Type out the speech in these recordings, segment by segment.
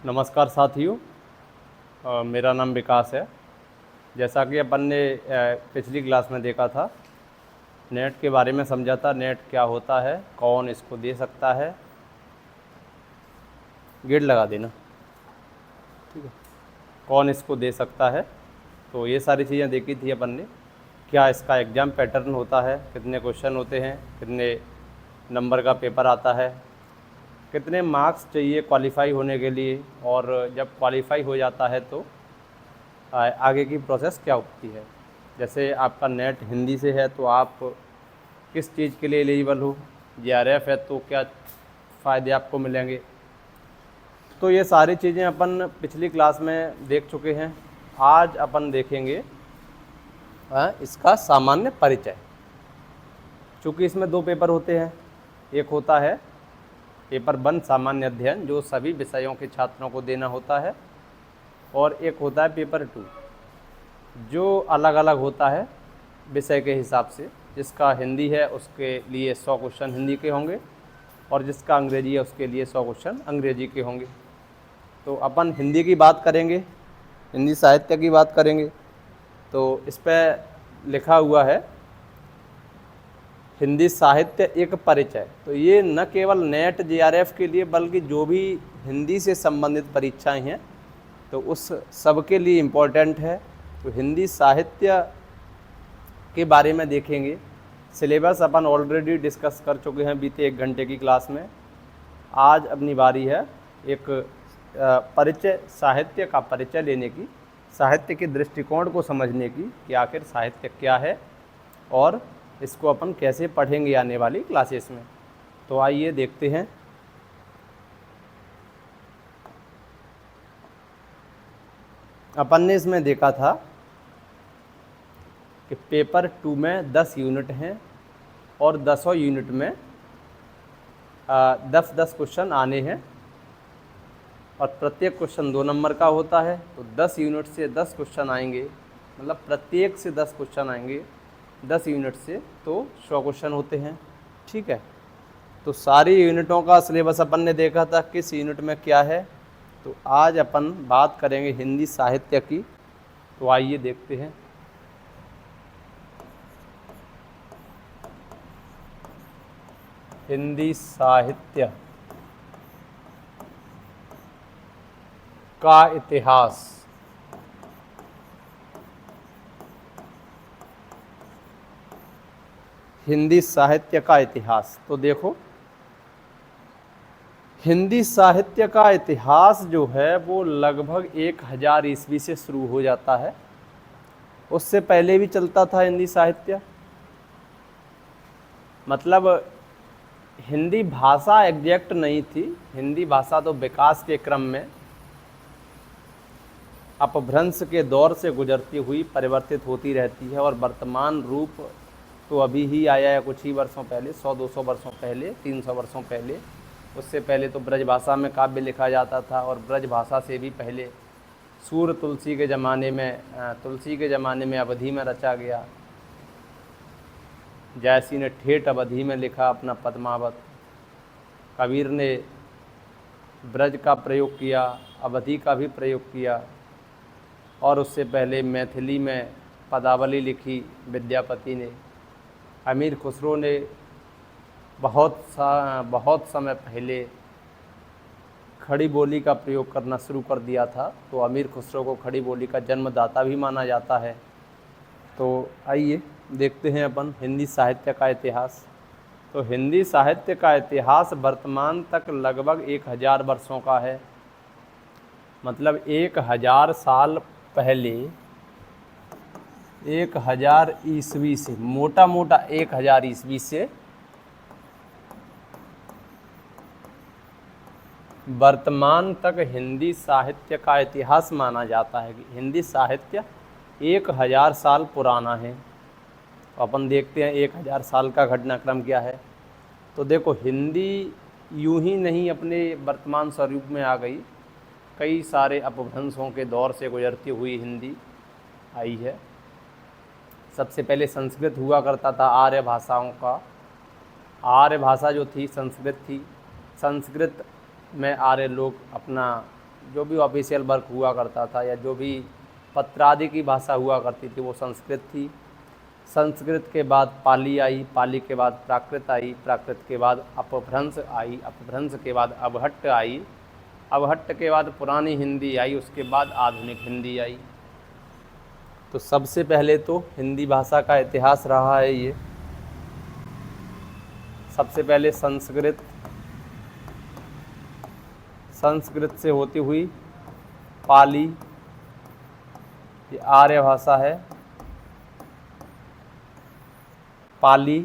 नमस्कार साथियों। मेरा नाम विकास है। जैसा कि अपन ने पिछली क्लास में देखा था, नेट के बारे में समझा था। नेट क्या होता है, कौन इसको दे सकता है, गेट लगा देना, ठीक है, कौन इसको दे सकता है। तो ये सारी चीज़ें देखी थी अपन ने। क्या इसका एग्ज़ाम पैटर्न होता है, कितने क्वेश्चन होते हैं, कितने नंबर का पेपर आता है, कितने मार्क्स चाहिए क्वालिफाई होने के लिए, और जब क्वालिफाई हो जाता है तो आगे की प्रोसेस क्या होती है। जैसे आपका नेट हिंदी से है तो आप किस चीज़ के लिए एलिजिबल हो, JRF है तो क्या फ़ायदे आपको मिलेंगे। तो ये सारी चीज़ें अपन पिछली क्लास में देख चुके हैं। आज अपन देखेंगे इसका सामान्य परिचय। चूँकि इसमें दो पेपर होते हैं, एक होता है पेपर 1 सामान्य अध्ययन जो सभी विषयों के छात्रों को देना होता है, और एक होता है पेपर 2 जो अलग अलग होता है विषय के हिसाब से। जिसका हिंदी है उसके लिए 100 क्वेश्चन हिंदी के होंगे, और जिसका अंग्रेजी है उसके लिए 100 क्वेश्चन अंग्रेजी के होंगे। तो अपन हिंदी की बात करेंगे, हिंदी साहित्य की बात करेंगे। तो इस पर लिखा हुआ है हिंदी साहित्य एक परिचय। तो ये न केवल नेट JRF के लिए बल्कि जो भी हिंदी से संबंधित परीक्षाएं हैं तो उस सब के लिए इम्पोर्टेंट है। तो हिंदी साहित्य के बारे में देखेंगे। सिलेबस अपन ऑलरेडी डिस्कस कर चुके हैं बीते 1 घंटे की क्लास में। आज अपनी बारी है एक परिचय, साहित्य का परिचय लेने की, साहित्य के दृष्टिकोण को समझने की कि आखिर साहित्य क्या है और इसको अपन कैसे पढ़ेंगे आने वाली क्लासेस में। तो आइए देखते हैं। अपन ने इसमें देखा था कि पेपर 2 में 10 यूनिट हैं और 10 यूनिट में 10-10 क्वेश्चन आने हैं, और प्रत्येक क्वेश्चन 2 नंबर का होता है। तो 10 यूनिट से 10 क्वेश्चन आएंगे, मतलब प्रत्येक से 10 क्वेश्चन आएंगे 10 यूनिट से, तो 100 क्वेश्चन होते हैं, ठीक है। तो सारी यूनिटों का सिलेबस अपन ने देखा था किस यूनिट में क्या है। तो आज अपन बात करेंगे हिंदी साहित्य की। तो आइए देखते हैं। हिंदी साहित्य का इतिहास। हिंदी साहित्य का इतिहास। तो देखो, हिंदी साहित्य का इतिहास जो है वो लगभग 1000 ईस्वी से शुरू हो जाता है। उससे पहले भी चलता था हिंदी साहित्य। मतलब हिंदी भाषा एग्जैक्ट नहीं थी, हिंदी भाषा तो विकास के क्रम में अपभ्रंश के दौर से गुजरती हुई परिवर्तित होती रहती है, और वर्तमान रूप तो अभी ही आया है कुछ ही वर्षों पहले, 100-200 वर्षों पहले, 300 वर्षों पहले। उससे पहले तो ब्रज भाषा में काव्य लिखा जाता था, और ब्रज भाषा से भी पहले सूर तुलसी के ज़माने में अवधि में रचा गया। जयसी ने ठेठ अवधि में लिखा अपना पद्मावत। कबीर ने ब्रज का प्रयोग किया, अवधि का भी प्रयोग किया, और उससे पहले मैथिली में पदावली लिखी विद्यापति ने। अमीर खुसरो ने बहुत समय पहले खड़ी बोली का प्रयोग करना शुरू कर दिया था। तो अमीर खुसरो को खड़ी बोली का जन्मदाता भी माना जाता है। तो आइए देखते हैं अपन हिंदी साहित्य का इतिहास। तो हिंदी साहित्य का इतिहास वर्तमान तक लगभग 1000 वर्षों का है। मतलब 1000 साल पहले, 1000 ईस्वी से, मोटा मोटा 1000 ईस्वी से वर्तमान तक हिंदी साहित्य का इतिहास माना जाता है कि हिंदी साहित्य 1000 साल पुराना है। तो अपन देखते हैं 1000 साल का घटनाक्रम क्या है। तो देखो, हिंदी यूं ही नहीं अपने वर्तमान स्वरूप में आ गई, कई सारे अपभ्रंशों के दौर से गुजरती हुई हिंदी आई है। सबसे पहले संस्कृत हुआ करता था, आर्य भाषाओं का। आर्य भाषा जो थी संस्कृत थी। संस्कृत में आर्य लोग अपना जो भी ऑफिशियल वर्क हुआ करता था या जो भी पत्र आदि की भाषा हुआ करती थी वो संस्कृत थी। संस्कृत के बाद पाली आई, पाली के बाद प्राकृत आई, प्राकृत के बाद अपभ्रंश आई, अपभ्रंश के बाद अवहट्ट आई, अवहट्ट के बाद पुरानी हिंदी आई, उसके बाद आधुनिक हिंदी आई। तो सबसे पहले तो हिंदी भाषा का इतिहास रहा है ये। सबसे पहले संस्कृत, संस्कृत से होती हुई पाली, ये आर्य भाषा है। पाली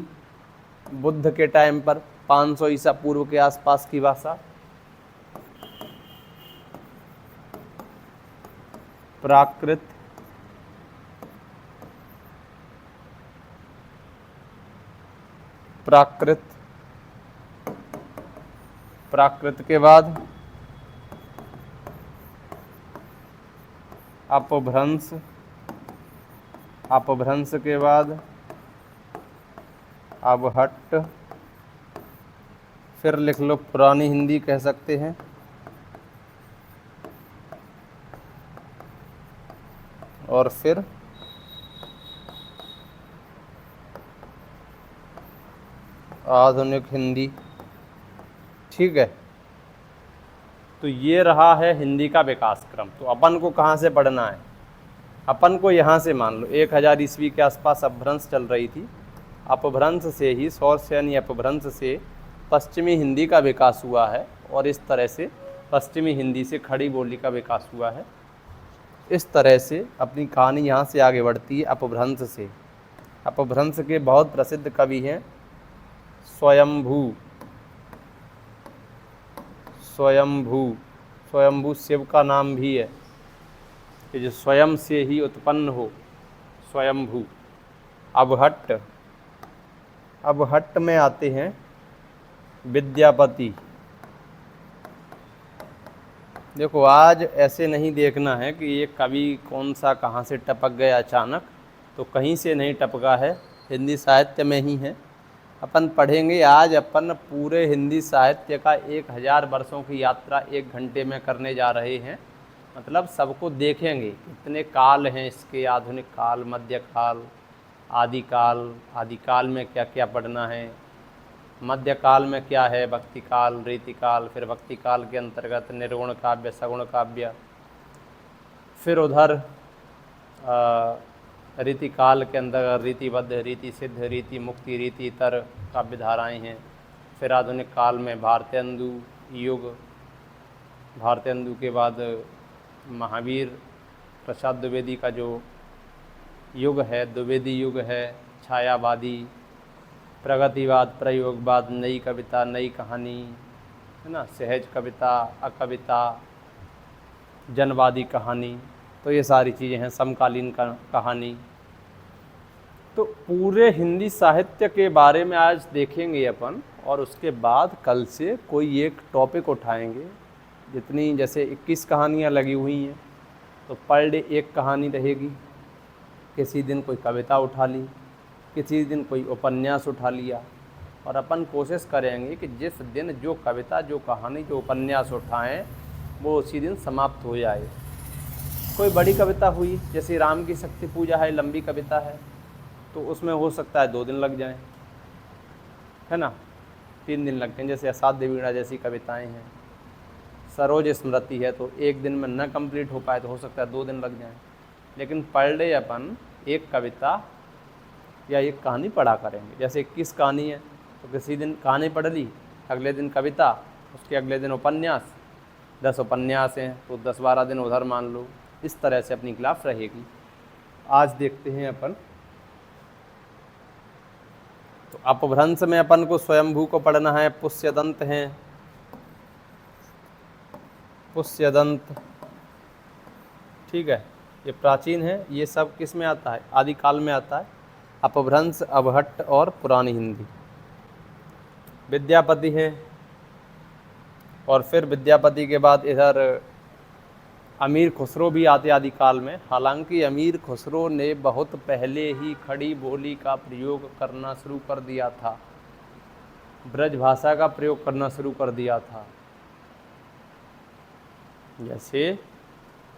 बुद्ध के टाइम पर 500 ईसा पूर्व के आसपास की भाषा। प्राकृत, प्राकृत, प्राकृत के बाद अपभ्रंश, अपभ्रंश के बाद अवहट्ट, फिर लिख लो पुरानी हिंदी कह सकते हैं, और फिर आधुनिक हिंदी। ठीक है, तो ये रहा है हिंदी का विकास क्रम। तो अपन को कहाँ से पढ़ना है? अपन को यहाँ से मान लो 1000 ईस्वी के आसपास अपभ्रंश चल रही थी। अपभ्रंश से ही सौर यानी अपभ्रंश से पश्चिमी हिंदी का विकास हुआ है, और इस तरह से पश्चिमी हिंदी से खड़ी बोली का विकास हुआ है। इस तरह से अपनी कहानी यहाँ से आगे बढ़ती है अपभ्रंश से। अपभ्रंश के बहुत प्रसिद्ध कवि हैं स्वयंभू। स्वयंभू, स्वयंभू शिव का नाम भी है कि जो स्वयं से ही उत्पन्न हो, स्वयंभू। अवहट्ट, अवहट्ट में आते हैं विद्यापति। देखो आज ऐसे नहीं देखना है कि ये कवि कौन सा कहाँ से टपक गया अचानक, तो कहीं से नहीं टपका है, हिंदी साहित्य में ही है। अपन पढ़ेंगे आज, अपन पूरे हिंदी साहित्य का 1000 वर्षों की यात्रा 1 घंटे में करने जा रहे हैं। मतलब सबको देखेंगे कितने काल हैं इसके, आधुनिक काल, मध्यकाल, आदिकाल। आदिकाल में क्या क्या पढ़ना है, मध्यकाल में क्या है, भक्तिकाल, रीतिकाल, फिर भक्तिकाल के अंतर्गत निर्गुण काव्य, सगुण काव्य, फिर उधर रीतिकाल के अंदर रीतिबद्ध, रीति सिद्ध, रीति मुक्ति, रीति इतर काव्य धाराएँ हैं। फिर आधुनिक काल में भारतेंदु युग, भारतेंदु के बाद महावीर प्रसाद द्विवेदी का जो युग है, द्विवेदी युग है, छायावादी, प्रगतिवाद, प्रयोगवाद, नई कविता, नई कहानी, है ना, सहज कविता, अकविता, जनवादी कहानी। तो ये सारी चीज़ें हैं, समकालीन कहानी। तो पूरे हिंदी साहित्य के बारे में आज देखेंगे अपन, और उसके बाद कल से कोई एक टॉपिक उठाएंगे। जितनी जैसे 21 कहानियाँ लगी हुई हैं, तो पर डे एक कहानी रहेगी। किसी दिन कोई कविता उठा ली, किसी दिन कोई उपन्यास उठा लिया, और अपन कोशिश करेंगे कि जिस दिन जो कविता, जो कहानी, जो उपन्यास उठाएं वो उसी दिन समाप्त हो जाए। कोई बड़ी कविता हुई, जैसे राम की शक्ति पूजा है, लंबी कविता है, तो उसमें हो सकता है 2 दिन लग जाएं, है ना, 3 दिन लग जाएं। जैसे असाध्य वीणा जैसी कविताएं हैं, सरोज स्मृति है, तो 1 दिन में न कंप्लीट हो पाए तो हो सकता है 2 दिन लग जाएं। लेकिन पर डे अपन एक कविता या एक कहानी पढ़ा करेंगे। जैसे 21 कहानी है तो किसी दिन कहानी पढ़ ली, अगले दिन कविता, उसके अगले दिन उपन्यास। 10 उपन्यास हैं तो 10-12 दिन उधर मान लो। इस तरह से अपनी क्लास रहेगी। आज देखते हैं अपन, तो अपभ्रंश में अपन को स्वयंभू को पढ़ना है। पुष्यदंत हैं, पुष्यदंत, ठीक है, ये प्राचीन है। ये सब किस में आता है? आदिकाल में आता है। अपभ्रंश, अवहट्ट और पुरानी हिंदी। विद्यापति हैं, और फिर विद्यापति के बाद इधर अमीर खुसरो भी आते आदिकाल में। हालांकि अमीर खुसरो ने बहुत पहले ही खड़ी बोली का प्रयोग करना शुरू कर दिया था, ब्रज भाषा का प्रयोग करना शुरू कर दिया था। जैसे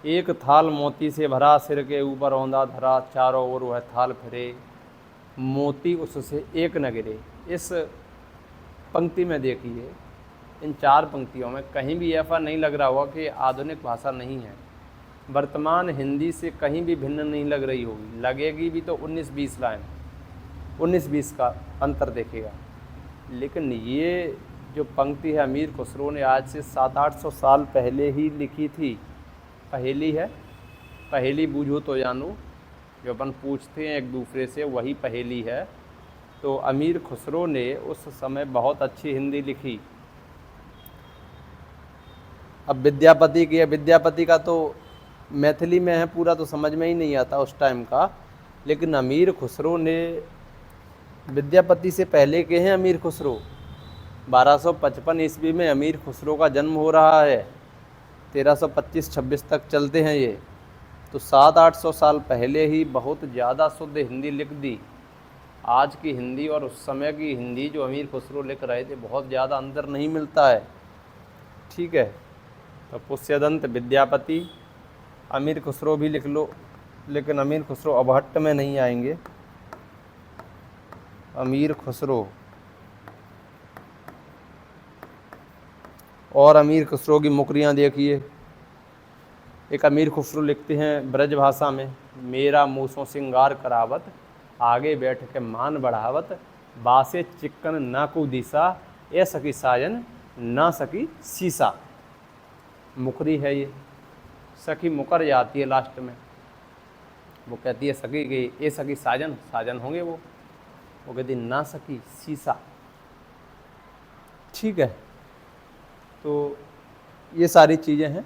एक थाल मोती से भरा, सिर के ऊपर औंधा धरा, चारों ओर वह थाल फिरे, मोती उससे एक न गिरे। इस पंक्ति में देखिए, इन 4 पंक्तियों में कहीं भी ऐसा नहीं लग रहा होगा कि आधुनिक भाषा नहीं है, वर्तमान हिंदी से कहीं भी भिन्न नहीं लग रही होगी। लगेगी भी तो 19-20 लाइन, 19-20 का अंतर देखेगा। लेकिन ये जो पंक्ति है अमीर खुसरो ने आज से 700-800 साल पहले ही लिखी थी। पहेली है, पहेली बूझो तो जानू, जो अपन पूछते हैं एक दूसरे से वही पहेली है। तो अमीर खुसरो ने उस समय बहुत अच्छी हिंदी लिखी। अब विद्यापति का तो मैथिली में है पूरा, तो समझ में ही नहीं आता उस टाइम का। लेकिन अमीर खुसरो ने, विद्यापति से पहले के हैं अमीर खुसरो। 1255 ईस्वी में अमीर खुसरो का जन्म हो रहा है, 1325-26 तक चलते हैं ये। तो 700-800 साल पहले ही बहुत ज़्यादा शुद्ध हिंदी लिख दी। आज की हिंदी और उस समय की हिंदी जो अमीर खुसरो लिख रहे थे, बहुत ज़्यादा अंतर नहीं मिलता है। ठीक है, तो पुष्यदंत विद्यापति, अमीर खुसरो भी लिख लो, लेकिन अमीर खुसरो अबहट्ट में नहीं आएंगे। अमीर खुसरो और अमीर खुसरो की मुकरियाँ देखिए। एक अमीर खुसरो लिखते हैं ब्रज भाषा में, मेरा मूसों सिंगार करावत, आगे बैठ के मान बढ़ावत, बासे चिक्कन ना को दिशा, ए सकी साजन ना सकी सीसा। मुकरी है ये, सखी मुकर जाती है लास्ट में, वो कहती है सखी कि ए सखी साजन, साजन होंगे वो कहती ना सकी सीसा। ठीक है, तो ये सारी चीज़ें हैं।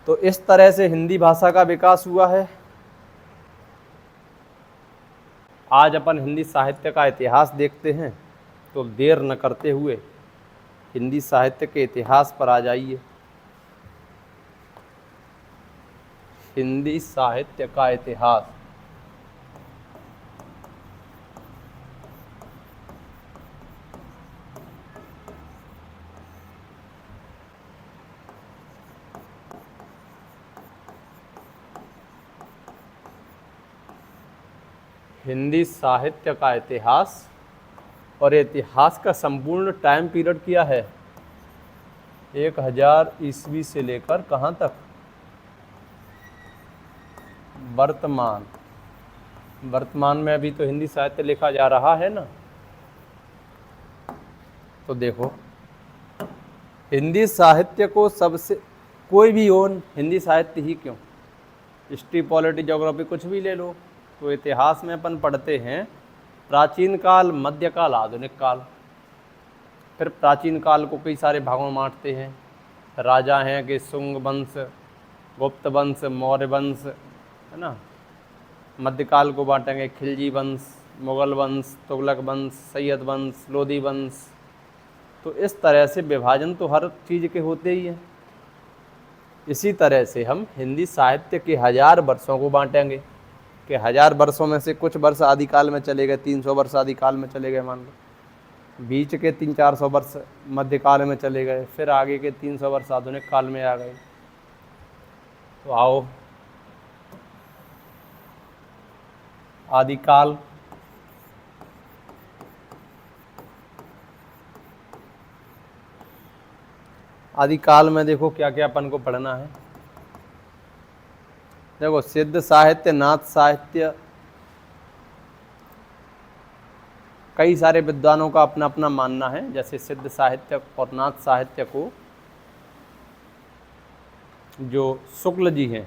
तो इस तरह से हिंदी भाषा का विकास हुआ है। आज अपन हिंदी साहित्य का इतिहास देखते हैं, तो देर न करते हुए हिंदी साहित्य के इतिहास पर आ जाइए। हिंदी साहित्य का इतिहास, हिंदी साहित्य का इतिहास, और इतिहास का संपूर्ण टाइम पीरियड क्या है, 1000 ईस्वी से लेकर कहाँ तक, वर्तमान। वर्तमान में अभी तो हिंदी साहित्य लिखा जा रहा है ना। तो देखो, हिंदी साहित्य को सबसे, कोई भी हो, हिंदी साहित्य ही क्यों, हिस्ट्री, पॉलिटी, ज्योग्राफी कुछ भी ले लो, तो इतिहास में अपन पढ़ते हैं प्राचीन काल, मध्यकाल, आधुनिक काल। फिर प्राचीन काल को कई सारे भागों में बांटते हैं। राजा हैं कि शुंग वंश, गुप्त वंश, मौर्य वंश, है ना। मध्यकाल को बांटेंगे खिलजी वंश, मुगल वंश, तुगलक वंश, सैयद वंश, लोधी वंश। तो इस तरह से विभाजन तो हर चीज़ के होते ही हैं। इसी तरह से हम हिंदी साहित्य के 1000 वर्षों को बांटेंगे कि 1000 वर्षों में से कुछ वर्ष आदिकाल में चले गए, 300 वर्ष आदिकाल में चले गए मान लो, बीच के 300-400 वर्ष मध्यकाल में चले गए, फिर आगे के 300 वर्ष आधुनिक काल में आ गए। तो आओ, आदिकाल, आदिकाल में देखो क्या क्या अपन को पढ़ना है। देखो, सिद्ध साहित्य, नाथ साहित्य, कई सारे विद्वानों का अपना अपना मानना है। जैसे सिद्ध साहित्य और नाथ साहित्य को जो शुक्ल जी हैं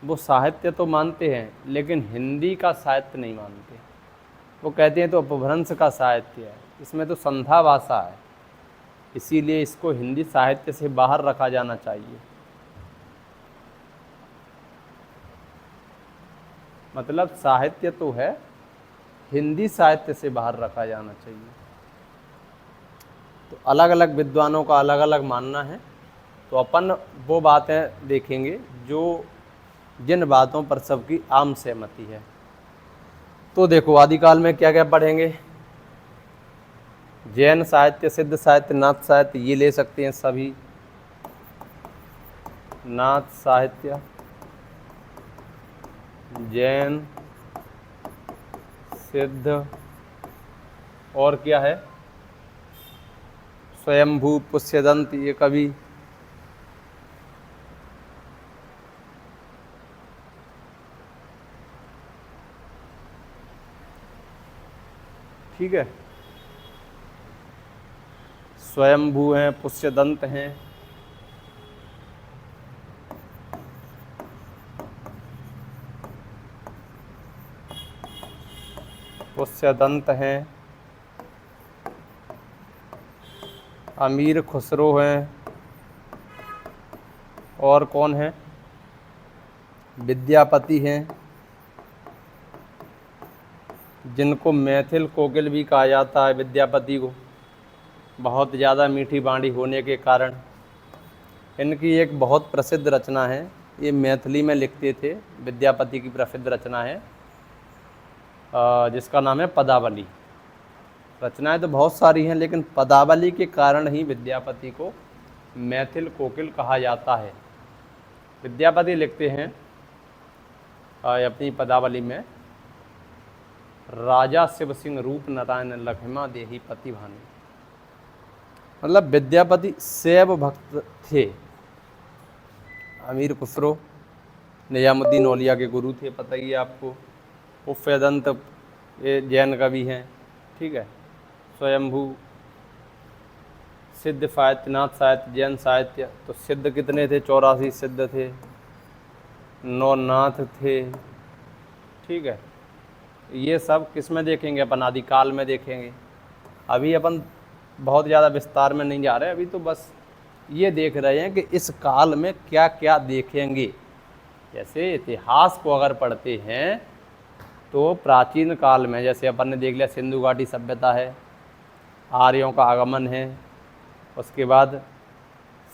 वो साहित्य तो मानते हैं, लेकिन हिंदी का साहित्य नहीं मानते। वो कहते हैं तो अपभ्रंश का साहित्य है, इसमें तो संधा भाषा है, इसीलिए इसको हिंदी साहित्य से बाहर रखा जाना चाहिए। मतलब साहित्य तो है, हिंदी साहित्य से बाहर रखा जाना चाहिए। तो अलग अलग विद्वानों का अलग अलग मानना है। तो अपन वो बातें देखेंगे जो जिन बातों पर सबकी आम सहमति है। तो देखो, आदिकाल में क्या क्या पढ़ेंगे। जैन साहित्य, सिद्ध साहित्य, नाथ साहित्य, ये ले सकते हैं सभी। नाथ साहित्य, जैन, सिद्ध, और क्या है, स्वयंभू, पुष्यदंत, ये कवि। ठीक है, स्वयंभू हैं, पुष्यदंत हैं, पुष्यदंत हैं, अमीर खुसरो हैं, और कौन है, विद्यापति हैं, जिनको मैथिल कोकिल भी कहा जाता है विद्यापति को, बहुत ज़्यादा मीठी बाणी होने के कारण। इनकी एक बहुत प्रसिद्ध रचना है, ये मैथिली में लिखते थे, विद्यापति की प्रसिद्ध रचना है जिसका नाम है पदावली। रचनाएं तो बहुत सारी हैं, लेकिन पदावली के कारण ही विद्यापति को मैथिल कोकिल कहा जाता है। विद्यापति लिखते हैं अपनी पदावली में, राजा शिव सिंह रूप नारायण लखमा देही पति भानु। मतलब विद्यापति शैव भक्त थे। अमीर खुसरो निजामुद्दीन औलिया के गुरु थे, पता ही है आपको। पुष्यदंत ये जैन कवि हैं, ठीक है। स्वयंभू, सिद्ध साहित्य, नाथ साहित्य, जैन साहित्य। तो सिद्ध कितने थे, 84 सिद्ध थे, 9 नाथ थे, ठीक है। ये सब किस में देखेंगे अपन, आदिकाल में देखेंगे। अभी अपन बहुत ज़्यादा विस्तार में नहीं जा रहे, अभी तो बस ये देख रहे हैं कि इस काल में क्या क्या देखेंगे। जैसे इतिहास को अगर पढ़ते हैं तो प्राचीन काल में जैसे अपन ने देख लिया सिंधु घाटी सभ्यता है, आर्यों का आगमन है, उसके बाद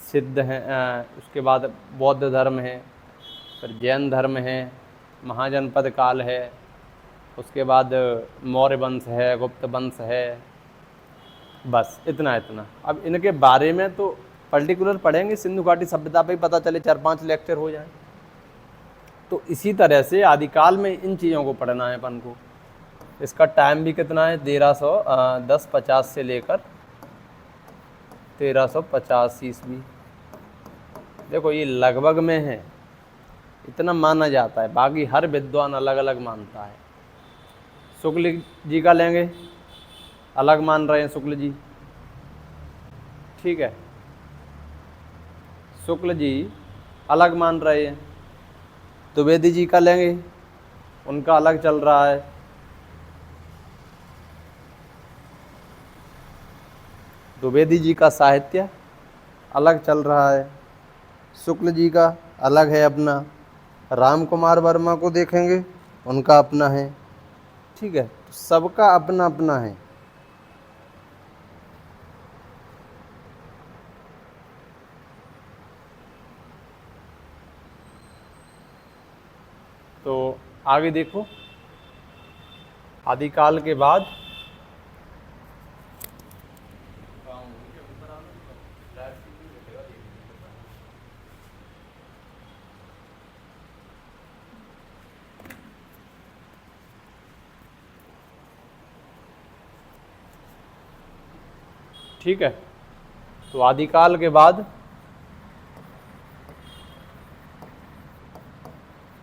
सिद्ध हैं, उसके बाद बौद्ध धर्म है, फिर जैन धर्म है, महाजनपद काल है, उसके बाद मौर्य वंश है, गुप्त वंश है, बस इतना इतना। अब इनके बारे में तो पर्टिकुलर पढ़ेंगे, सिंधु घाटी सभ्यता पे ही पता चले 4-5 लेक्चर हो जाएं। तो इसी तरह से आदिकाल में इन चीज़ों को पढ़ना है अपन को। इसका टाइम भी कितना है, 1310-50 से लेकर 1350 ईस्वी। देखो ये लगभग में है, इतना माना जाता है, बाकी हर विद्वान अलग अलग मानता है। शुक्ल जी का लेंगे, अलग मान रहे हैं शुक्ल जी, ठीक है। शुक्ल जी अलग मान रहे हैं। द्विवेदी जी का लेंगे, उनका अलग चल रहा है। द्विवेदी जी का साहित्य अलग चल रहा है, शुक्ल जी का अलग है अपना। राम कुमार वर्मा को देखेंगे, उनका अपना है, ठीक है। तो सबका अपना अपना है। तो आगे देखो, आदिकाल के बाद ठीक है। तो आदिकाल के बाद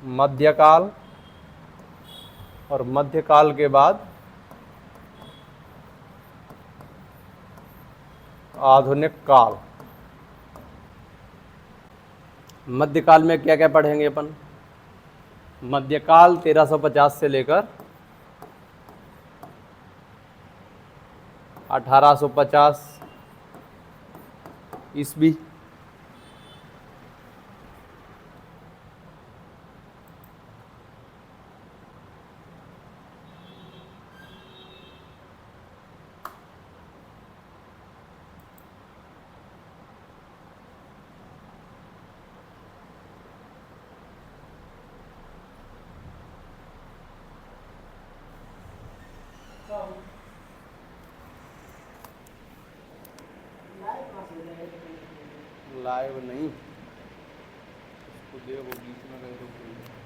मध्यकाल, और मध्यकाल के बाद आधुनिक काल। मध्यकाल में क्या क्या पढ़ेंगे अपन? मध्यकाल 1350 से लेकर 1850 ईस्वी। लाइव नहीं, इसको देखो बीच में कहीं रुक गई।